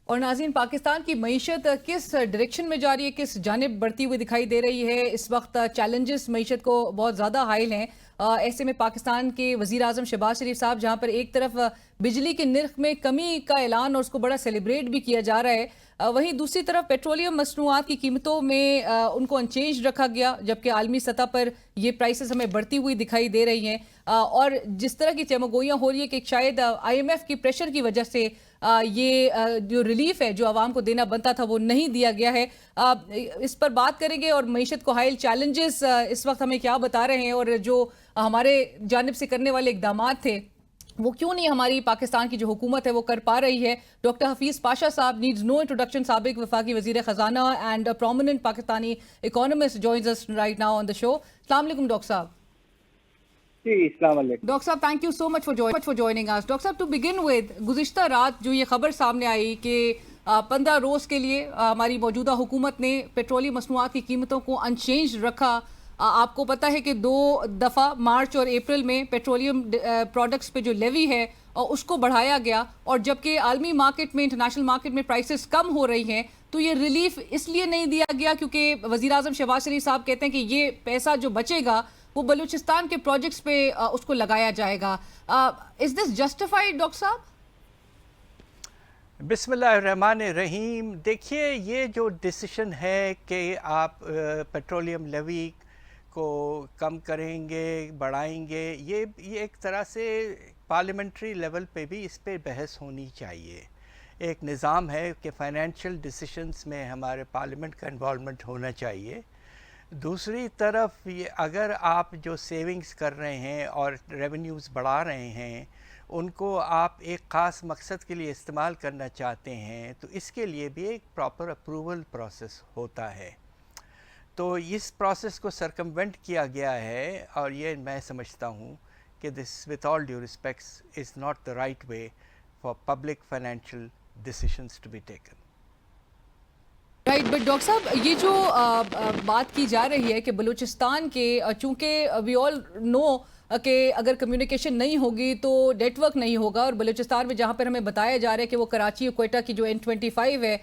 اور ناظرین، پاکستان کی معیشت کس ڈائریکشن میں جا رہی ہے، کس جانب بڑھتی ہوئی دکھائی دے رہی ہے؟ اس وقت چیلنجز معیشت کو بہت زیادہ حائل ہیں۔ ایسے میں پاکستان کے وزیر اعظم شہباز شریف صاحب جہاں پر ایک طرف بجلی کے نرخ میں کمی کا اعلان اور اس کو بڑا سیلیبریٹ بھی کیا جا رہا ہے، وہیں دوسری طرف پیٹرولیم مصنوعات کی قیمتوں میں ان کو انچینج رکھا گیا، جبکہ عالمی سطح پر یہ پرائسز ہمیں بڑھتی ہوئی دکھائی دے رہی ہیں، اور جس طرح کی چمگوئیاں ہو رہی ہے کہ شاید آئی ایم ایف کی پریشر کی وجہ سے یہ جو ریلیف ہے جو عوام کو دینا بنتا تھا وہ نہیں دیا گیا ہے۔ اس پر بات کریں گے، اور معیشت کو حائل چیلنجز اس وقت ہمیں کیا بتا رہے ہیں، اور جو ہمارے جانب سے کرنے والے اقدامات تھے وہ کیوں نہیں ہماری پاکستان کی جو حکومت ہے وہ کر پا رہی ہے۔ ڈاکٹر حفیظ پاشا صاحب نیڈز نو انٹروڈکشن، سابق وفاقی وزیر خزانہ and prominent Pakistani economist joins us right now on the show۔ السلام علیکم ڈاکٹر صاحب۔ جی السلام علیکم ڈاکٹر صاحب thank you so much for joining us۔ Doctor صاحب ٹو بگن ود، گزشتہ رات جو یہ خبر سامنے آئی کہ 15 روز کے لیے ہماری موجودہ حکومت نے پیٹرولیم مصنوعات کی قیمتوں کو انچینج رکھا۔ آپ کو پتہ ہے کہ 2 دفعہ مارچ اور اپریل میں پیٹرولیم پروڈکٹس پہ جو لیوی ہے اس کو بڑھایا گیا، اور جبکہ عالمی مارکیٹ میں، انٹرنیشنل مارکیٹ میں پرائسز کم ہو رہی ہیں، تو یہ ریلیف اس لیے نہیں دیا گیا کیونکہ وزیر اعظم شہباز شریف صاحب کہتے ہیں کہ یہ پیسہ جو بچے گا وہ بلوچستان کے پروجیکٹس پہ اس کو لگایا جائے گا۔ از دس جسٹیفائڈ ڈاکٹر صاحب؟ بسم اللہ الرحمن الرحیم۔ دیکھیے، یہ جو ڈیسیشن ہے کہ آپ پیٹرولیم لیوی کو کم کریں گے، بڑھائیں گے، یہ ایک طرح سے پارلیمنٹری لیول پہ بھی اس پہ بحث ہونی چاہیے۔ ایک نظام ہے کہ فائنینشیل ڈیسیشنز میں ہمارے پارلیمنٹ کا انوالومنٹ ہونا چاہیے۔ دوسری طرف یہ اگر آپ جو سیونگز کر رہے ہیں اور ریونیوز بڑھا رہے ہیں ان کو آپ ایک خاص مقصد کے لیے استعمال کرنا چاہتے ہیں تو اس کے لیے بھی ایک پراپر اپروول پروسیس ہوتا ہے۔ تو اس پروسیس کو سرکموینٹ کیا گیا ہے، اور یہ میں سمجھتا ہوں کہ this with all due respects is not the right way for public financial decisions to be taken. Right, but doctor صاحب یہ جو بات کی جا رہی ہے کہ بلوچستان کے، چونکہ وی آل نو کہ اگر کمیونیکیشن نہیں ہوگی تو نیٹ ورک نہیں ہوگا، اور بلوچستان میں جہاں پر ہمیں بتایا جا رہا ہے کہ وہ کراچی اور کوئٹہ کی جو N25 ہے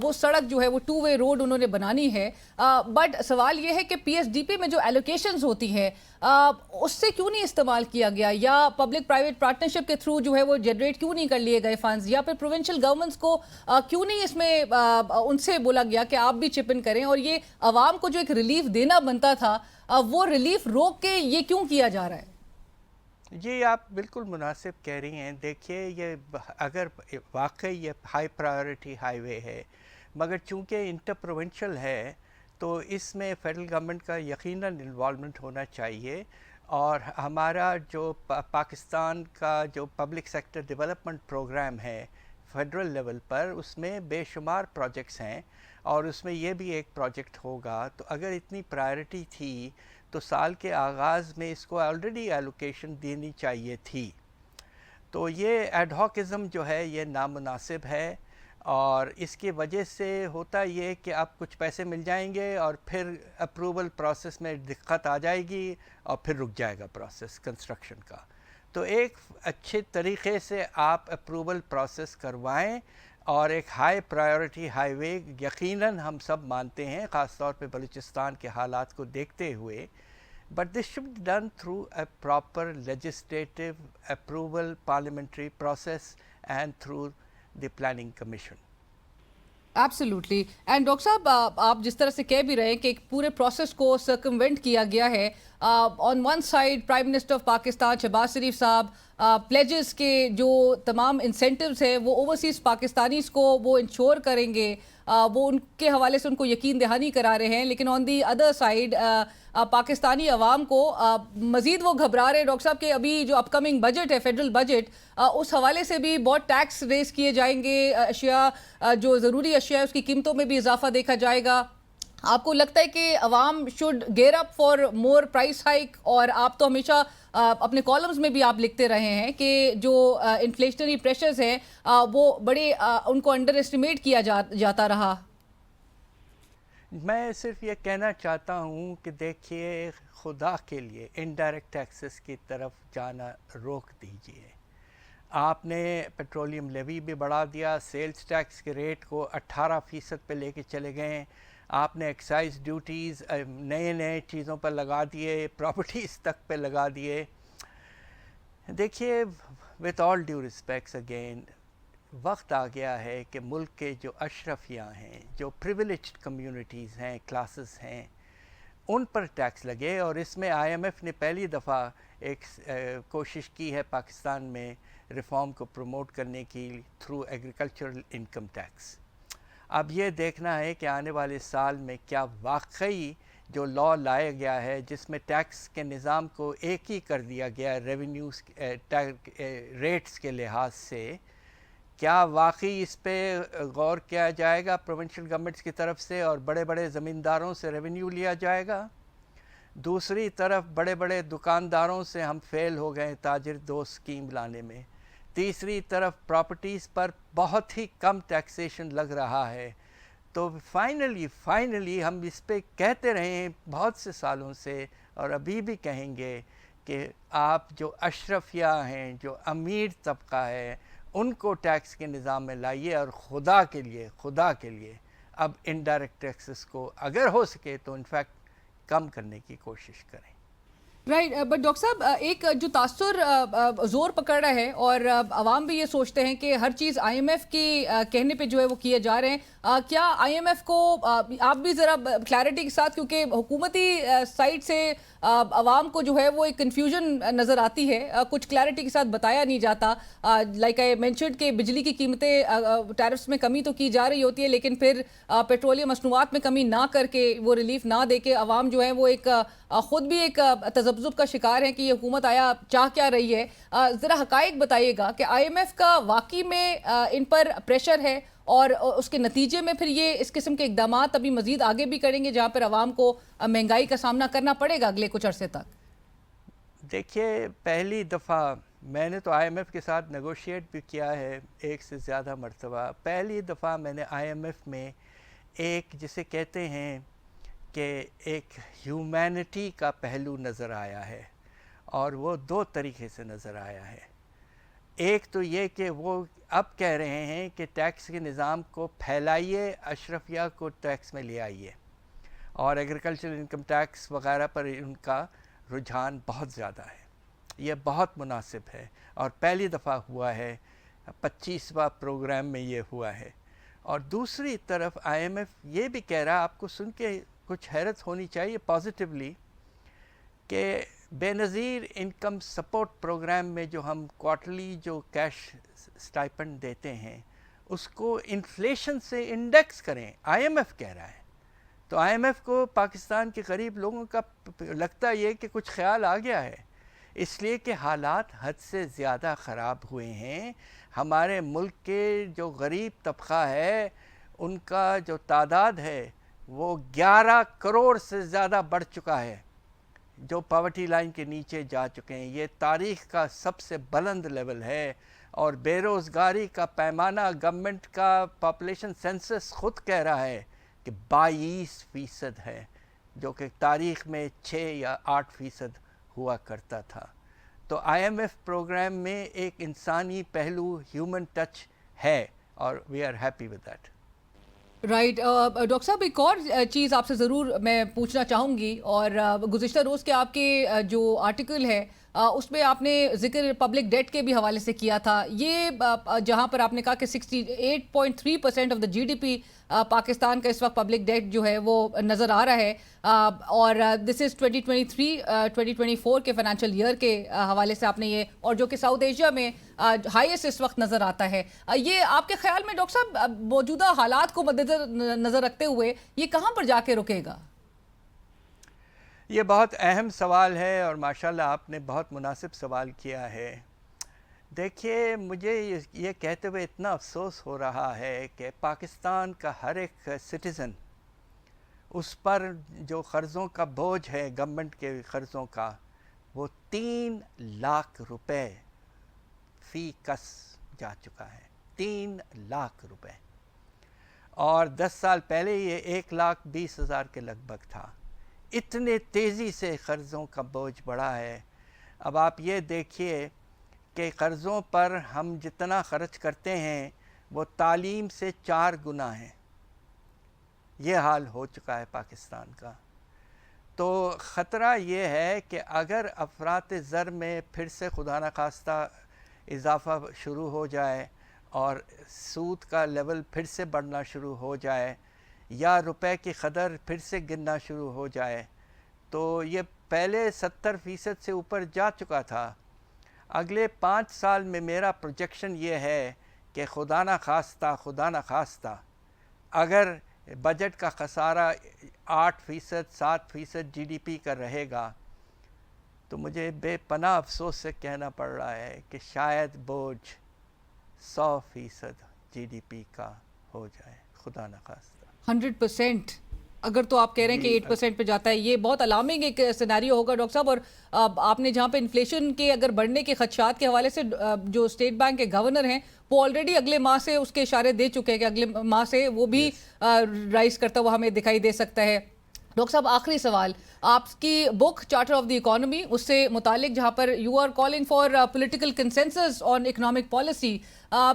وہ سڑک جو ہے وہ 2 وے روڈ انہوں نے بنانی ہے، بٹ سوال یہ ہے کہ پی ایس ڈی پی میں جو ایلوکیشنز ہوتی ہیں اس سے کیوں نہیں استعمال کیا گیا، یا پبلک پرائیویٹ پارٹنرشپ کے تھرو جو ہے وہ جنریٹ کیوں نہیں کر لیے گئے فنڈز، یا پھر پروونشل گورنمنٹس کو کیوں نہیں اس میں ان سے بولا گیا کہ آپ بھی چپ ان کریں، اور یہ عوام کو جو ایک ریلیف دینا بنتا تھا وہ ریلیف روک کے یہ کیوں کیا جا رہا ہے؟ جی آپ بالکل مناسب کہہ رہی ہیں۔ دیکھیے، یہ اگر واقعی یہ ہائی پرائیورٹی ہائی وے ہے، مگر چونکہ انٹر پروونشل ہے تو اس میں فیڈرل گورنمنٹ کا یقیناً انوالومنٹ ہونا چاہیے، اور ہمارا جو پاکستان کا جو پبلک سیکٹر ڈیولپمنٹ پروگرام ہے فیڈرل لیول پر، اس میں بے شمار پروجیکٹس ہیں، اور اس میں یہ بھی ایک پروجیکٹ ہوگا۔ تو اگر اتنی پرائیورٹی تھی تو سال کے آغاز میں اس کو آلریڈی ایلوکیشن دینی چاہیے تھی۔ تو یہ ایڈ ہاکزم جو ہے یہ نامناسب ہے، اور اس کی وجہ سے ہوتا یہ کہ اب کچھ پیسے مل جائیں گے اور پھر اپروول پروسیس میں دقت آ جائے گی، اور پھر رک جائے گا پروسیس کنسٹرکشن کا۔ تو ایک اچھے طریقے سے آپ اپروول پروسیس کروائیں، اور ایک ہائی پرائیورٹی ہائی وے یقیناً ہم سب مانتے ہیں، خاص طور پہ بلوچستان کے حالات کو دیکھتے ہوئے، but this should be done through a proper legislative approval parliamentary process and through the planning commission۔ Absolutely, and doctor صاحب آپ جس طرح سے کہہ بھی رہے ہیں کہ ایک پورے پروسیس کو سرکموینٹ کیا گیا ہے، on one side prime minister of Pakistan Shehbaz Sharif صاحب پلیجز کے جو تمام انسینٹیوز ہیں وہ اوورسیز پاکستانیز کو وہ انشور کریں گے، وہ ان کے حوالے سے ان کو یقین دہانی کرا رہے ہیں، لیکن آن دی ادر سائڈ پاکستانی عوام کو مزید وہ گھبرا رہے ہیں ڈاکٹر صاحب کہ ابھی جو اپ کمنگ بجٹ ہے، فیڈرل بجٹ، اس حوالے سے بھی بہت ٹیکس ریز کیے جائیں گے، اشیاء جو ضروری اشیاء ہے اس کی قیمتوں میں بھی اضافہ دیکھا جائے گا۔ آپ کو لگتا ہے کہ عوام should gear up for more price hike? اور آپ تو ہمیشہ اپنے کالمز میں بھی آپ لکھتے رہے ہیں کہ جو انفلیشنری پریشرز ہیں وہ بڑے ان کو انڈر اسٹیمیٹ کیا جاتا رہا۔ میں صرف یہ کہنا چاہتا ہوں کہ دیکھیے، خدا کے لیے انڈائریکٹ ٹیکسز کی طرف جانا روک دیجیے۔ آپ نے پیٹرولیم لیوی بھی بڑھا دیا، سیلز ٹیکس کے ریٹ کو 18% پہ لے کے چلے گئے، آپ نے ایکسائز ڈیوٹیز نئے چیزوں پر لگا دیے، پراپرٹیز تک پہ لگا دیے۔ دیکھیے with all due respects again, وقت آ گیا ہے کہ ملک کے جو اشرفیہ ہیں، جو پریویلیجڈ کمیونٹیز ہیں، کلاسز ہیں، ان پر ٹیکس لگے۔ اور اس میں آئی ایم ایف نے پہلی دفعہ ایک کوشش کی ہے پاکستان میں ریفارم کو پروموٹ کرنے کی تھرو ایگریکلچرل انکم ٹیکس۔ اب یہ دیکھنا ہے کہ آنے والے سال میں کیا واقعی جو لاء لایا گیا ہے جس میں ٹیکس کے نظام کو ایک ہی کر دیا گیا ریونیوز ریٹس کے لحاظ سے، کیا واقعی اس پہ غور کیا جائے گا پروونشل گورنمنٹس کی طرف سے اور بڑے بڑے زمینداروں سے ریونیو لیا جائے گا؟ دوسری طرف بڑے بڑے دکانداروں سے ہم فیل ہو گئے تاجر دوست اسکیم لانے میں، تیسری طرف پراپرٹیز پر بہت ہی کم ٹیکسیشن لگ رہا ہے۔ تو فائنلی ہم اس پہ کہتے رہے ہیں بہت سے سالوں سے اور ابھی بھی کہیں گے کہ آپ جو اشرفیہ ہیں، جو امیر طبقہ ہے، ان کو ٹیکس کے نظام میں لائیے، اور خدا کے لیے اب انڈائریکٹ ٹیکسز کو اگر ہو سکے تو انفیکٹ کم کرنے کی کوشش کریں۔ رائٹ، بٹ ڈاکٹر صاحب ایک جو تاثر زور پکڑ رہا ہے اور عوام بھی یہ سوچتے ہیں کہ ہر چیز آئی ایم ایف کی کہنے پہ جو ہے وہ کیے جا رہے ہیں، کیا آئی ایم ایف کو آپ بھی ذرا کلیئرٹی کے ساتھ، کیونکہ حکومتی سائٹ سے عوام کو جو ہے وہ ایک کنفیوژن نظر آتی ہے، کچھ کلیئرٹی کے ساتھ بتایا نہیں جاتا، لائک آئی مینشنڈ کہ بجلی کی قیمتیں ٹیرفس میں کمی تو کی جا رہی ہوتی ہے لیکن پھر پیٹرولیم مصنوعات میں کمی نہ کر کے وہ ریلیف نہ دے کے عوام جو ہے وہ ایک خود بھی ایک تذبذب کا شکار ہے کہ یہ حکومت آیا چاہ کیا رہی ہے۔ ذرا حقائق بتائیے گا کہ آئی ایم ایف کا واقعی میں ان پر پریشر ہے اور اس کے نتیجے میں پھر یہ اس قسم کے اقدامات ابھی مزید آگے بھی کریں گے جہاں پر عوام کو مہنگائی کا سامنا کرنا پڑے گا اگلے کچھ عرصے تک؟ دیکھیے پہلی دفعہ میں نے تو آئی ایم ایف کے ساتھ نیگوشیٹ بھی کیا ہے ایک سے زیادہ مرتبہ، پہلی دفعہ میں نے آئی ایم ایف میں ایک جسے کہتے ہیں کہ ایک ہیومینٹی کا پہلو نظر آیا ہے، اور وہ دو طریقے سے نظر آیا ہے۔ ایک تو یہ کہ وہ اب کہہ رہے ہیں کہ ٹیکس کے نظام کو پھیلائیے، اشرفیہ کو ٹیکس میں لے آئیے، اور ایگریکلچرل انکم ٹیکس وغیرہ پر ان کا رجحان بہت زیادہ ہے۔ یہ بہت مناسب ہے اور پہلی دفعہ ہوا ہے، 25واں پروگرام میں یہ ہوا ہے۔ اور دوسری طرف آئی ایم ایف یہ بھی کہہ رہا ہے، آپ کو سن کے کچھ حیرت ہونی چاہیے پازیٹیولی، کہ بے نظیر انکم سپورٹ پروگرام میں جو ہم کوارٹرلی جو کیش سٹائپنڈ دیتے ہیں اس کو انفلیشن سے انڈیکس کریں، آئی ایم ایف کہہ رہا ہے۔ تو آئی ایم ایف کو پاکستان کے قریب لوگوں کا لگتا یہ کہ کچھ خیال آ گیا ہے، اس لیے کہ حالات حد سے زیادہ خراب ہوئے ہیں۔ ہمارے ملک کے جو غریب طبقہ ہے ان کا جو تعداد ہے وہ 11 کروڑ سے زیادہ بڑھ چکا ہے، جو پاورٹی لائن کے نیچے جا چکے ہیں۔ یہ تاریخ کا سب سے بلند لیول ہے، اور بے روزگاری کا پیمانہ گورنمنٹ کا پاپولیشن سینسس خود کہہ رہا ہے کہ 22% ہے، جو کہ تاریخ میں 6 یا 8% ہوا کرتا تھا۔ تو آئی ایم ایف پروگرام میں ایک انسانی پہلو، ہیومن ٹچ ہے، اور we are happy with that. Right, doctor صاحب ایک اور چیز آپ سے ضرور میں پوچھنا چاہوں گی، اور گزشتہ روز کے آپ کے جو آرٹیکل ہے اس میں آپ نے ذکر پبلک ڈیٹ کے بھی حوالے سے کیا تھا، یہ جہاں پر آپ نے کہا کہ 68.3% of the G D P Pakistan کا اس وقت پبلک ڈیٹ جو ہے وہ نظر آ رہا ہے، اور دس از 2023-2024 کے فائنینشیل ایئر کے حوالے سے آپ نے یہ، اور جو کہ ساؤتھ ایشیا میں ہائیسٹ اس وقت نظر آتا ہے۔ یہ آپ کے خیال میں ڈاکٹر صاحب موجودہ حالات کو مد نظر رکھتے ہوئے یہ کہاں پر جا کے رکے گا؟ یہ بہت اہم سوال ہے، اور ماشاءاللہ آپ نے بہت مناسب سوال کیا ہے۔ دیکھیے مجھے یہ کہتے ہوئے اتنا افسوس ہو رہا ہے کہ پاکستان کا ہر ایک سٹیزن، اس پر جو قرضوں کا بوجھ ہے گورنمنٹ کے قرضوں کا، وہ 3 لاکھ روپے فی کس جا چکا ہے، 3 لاکھ روپے، اور 10 سال پہلے یہ 1,20,000 کے لگ بھگ تھا۔ اتنے تیزی سے قرضوں کا بوجھ بڑھا ہے۔ اب آپ یہ دیکھیے کہ قرضوں پر ہم جتنا خرچ کرتے ہیں وہ تعلیم سے 4 گنا ہے. یہ حال ہو چکا ہے پاکستان کا. تو خطرہ یہ ہے کہ اگر افراط زر میں پھر سے خدا نخواستہ اضافہ شروع ہو جائے اور سود کا لیول پھر سے بڑھنا شروع ہو جائے یا روپے کی قدر پھر سے گرنا شروع ہو جائے تو یہ پہلے 70% سے اوپر جا چکا تھا. اگلے 5 سال میں میرا پروجیکشن یہ ہے کہ خدا نخواستہ اگر بجٹ کا خسارہ 8%, 7% جی ڈی پی کا رہے گا تو مجھے بے پناہ افسوس سے کہنا پڑ رہا ہے کہ شاید بوجھ 100% جی ڈی پی کا ہو جائے, خدا نخواستہ. 100%. اگر تو آپ کہہ رہے ہیں کہ 8% پہ جاتا ہے, یہ بہت الارمنگ ایک سیناریو ہوگا ڈاکٹر صاحب. اور آپ نے جہاں پہ انفلیشن کے اگر بڑھنے کے خدشات کے حوالے سے جو اسٹیٹ بینک کے گورنر ہیں وہ آلریڈی اگلے ماہ سے اس کے اشارے دے چکے ہیں کہ اگلے ماہ سے وہ بھی رائز کرتا ہوا ہمیں دکھائی دے سکتا ہے. ڈاکٹر صاحب آخری سوال, آپ کی book charter of the economy اس سے متعلق جہاں پر you are calling for political consensus on economic policy,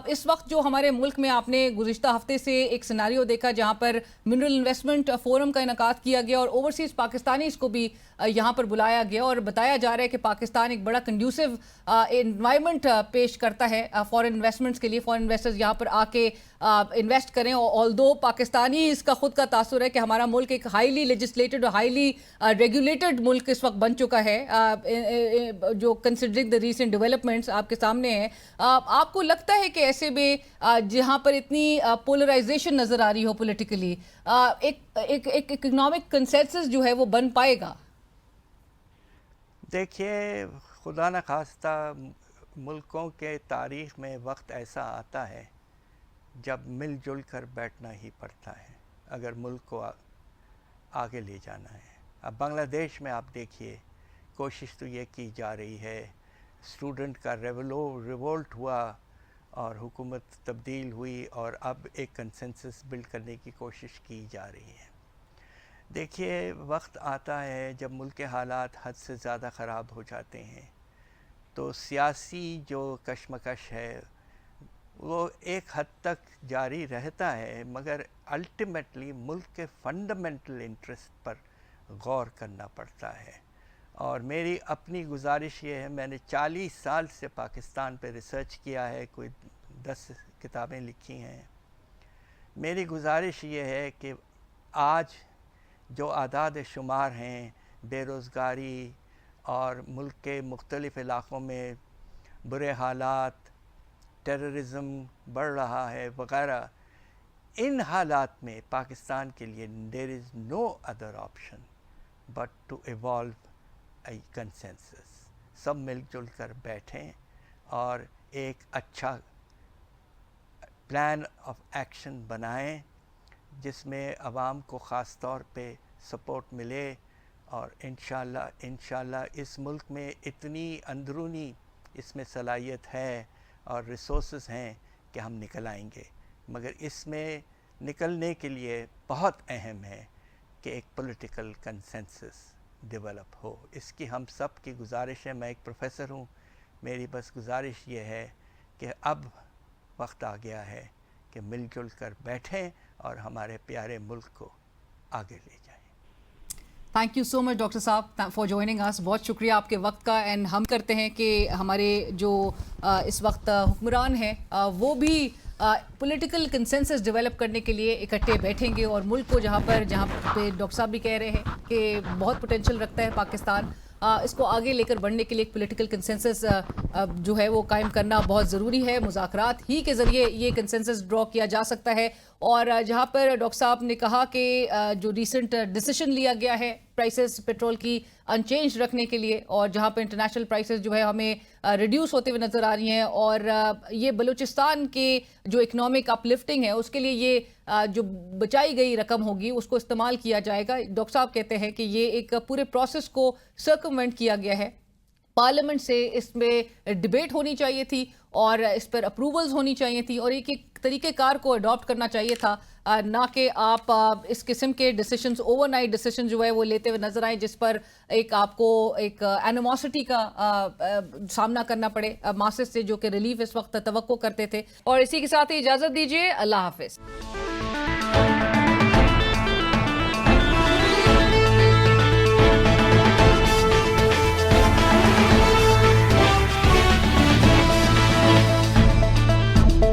اس وقت جو ہمارے ملک میں آپ نے گزشتہ ہفتے سے ایک سیناریو دیکھا جہاں پر منرل انویسٹمنٹ فورم کا انعقاد کیا گیا اور اوورسیز پاکستانیز کو بھی یہاں پر بلایا گیا اور بتایا جا رہا ہے کہ پاکستان ایک بڑا کنڈیوسو انوائرمنٹ پیش کرتا ہے فارن انویسٹمنٹس کے لیے. فارن انویسٹرز یہاں پر آ کے انویسٹ کریں. آلدو پاکستانی اس کا خود کا تاثر ہے کہ ہمارا ملک ایک ہائیلی لیجسلیٹڈ اور ہائیلی ریگولیٹڈ ملک اس وقت بن چکا ہے جو کنسیڈرنگ دا ریسنٹ ڈیولپمنٹس آپ کے سامنے ہیں. آپ کو لگتا ہے کہ ایسے میں جہاں پر اتنی پولرائزیشن نظر آ رہی ہو پولیٹیکلی ایک اکنامک کنسنسس جو ہے وہ بن پائے گا؟ دیکھیے, خدا نخواستہ ملکوں کے تاریخ میں وقت ایسا آتا ہے جب مل جل کر بیٹھنا ہی پڑتا ہے اگر ملک کو آگے لے جانا ہے. اب بنگلہ دیش میں آپ دیکھیے, کوشش تو یہ کی جا رہی ہے, اسٹوڈنٹ کا ریوولٹ ہوا اور حکومت تبدیل ہوئی اور اب ایک کنسنسس بلڈ کرنے کی کوشش کی جا رہی ہے. دیکھیے, وقت آتا ہے جب ملک کے حالات حد سے زیادہ خراب ہو جاتے ہیں تو سیاسی جو کشمکش ہے وہ ایک حد تک جاری رہتا ہے, مگر الٹیمیٹلی ملک کے فنڈامنٹل انٹرسٹ پر غور کرنا پڑتا ہے. اور میری اپنی گزارش یہ ہے, میں نے 40 سال سے پاکستان پہ ریسرچ کیا ہے, کوئی 10 کتابیں لکھی ہیں. میری گزارش یہ ہے کہ آج جو اعداد شمار ہیں بے روزگاری اور ملک کے مختلف علاقوں میں برے حالات, ٹیررزم بڑھ رہا ہے وغیرہ, ان حالات میں پاکستان کے لیے there is no other option but to evolve a consensus. سب مل جل کر بیٹھیں اور ایک اچھا پلان آف ایکشن بنائیں جس میں عوام کو خاص طور پہ سپورٹ ملے, اور انشاءاللہ اس ملک میں اتنی اندرونی اس میں صلاحیت ہے اور ریسورسز ہیں کہ ہم نکل آئیں گے. مگر اس میں نکلنے کے لیے بہت اہم ہے کہ ایک پولیٹیکل کنسنسس ڈیولپ ہو. اس کی ہم سب کی گزارش ہے. میں ایک پروفیسر ہوں, میری بس گزارش یہ ہے کہ اب وقت آ گیا ہے کہ مل جل کر بیٹھیں اور ہمارے پیارے ملک کو آگے لے جائیں. Thank you so much doctor صاحب فار جوائننگ اس. بہت شکریہ آپ کے وقت کا. اینڈ ہم کرتے ہیں کہ ہمارے جو اس وقت حکمران ہیں وہ بھی پولیٹیکل کنسنسس ڈیولپ کرنے کے لیے اکٹھے بیٹھیں گے اور ملک کو جہاں پہ ڈاکٹر صاحب بھی کہہ رہے ہیں کہ بہت پوٹینشیل رکھتا ہے پاکستان, اس کو آگے لے کر بڑھنے کے لیے ایک پولیٹیکل کنسنسس جو ہے وہ قائم کرنا بہت ضروری ہے. مذاکرات ہی کے ذریعے یہ کنسنسس ڈرا کیا جا سکتا ہے. اور جہاں پر ڈاکٹر صاحب نے کہا کہ جو ریسنٹ ڈیسیشن لیا گیا ہے پرائسز پیٹرول کی انچینج رکھنے کے لیے, اور جہاں پہ انٹرنیشنل پرائسز جو ہے ہمیں ریڈیوس ہوتے ہوئے نظر آ رہی ہیں, اور یہ بلوچستان کے جو اکنامک اپ لفٹنگ ہے اس کے لیے یہ جو بچائی گئی رقم ہوگی اس کو استعمال کیا جائے گا. ڈاکٹر صاحب کہتے ہیں کہ یہ ایک پورے پروسیس کو سرکموینٹ کیا گیا ہے. پارلیمنٹ سے اس میں ڈیبیٹ ہونی چاہیے تھی اور اس پر اپروولز ہونی چاہیے تھی اور ایک ایک طریقہ کار کو اڈاپٹ کرنا چاہیے تھا، نہ کہ آپ اس قسم کے ڈیسیشنز، اوور نائٹ ڈیسیشن جو ہے وہ لیتے ہوئے نظر آئیں جس پر ایک آپ کو ایک اینیموسٹی کا سامنا کرنا پڑے ماسس سے، جو کہ ریلیف اس وقت توقع کرتے تھے۔ اور اسی کے ساتھ ہی اجازت دیجیے، اللہ حافظ۔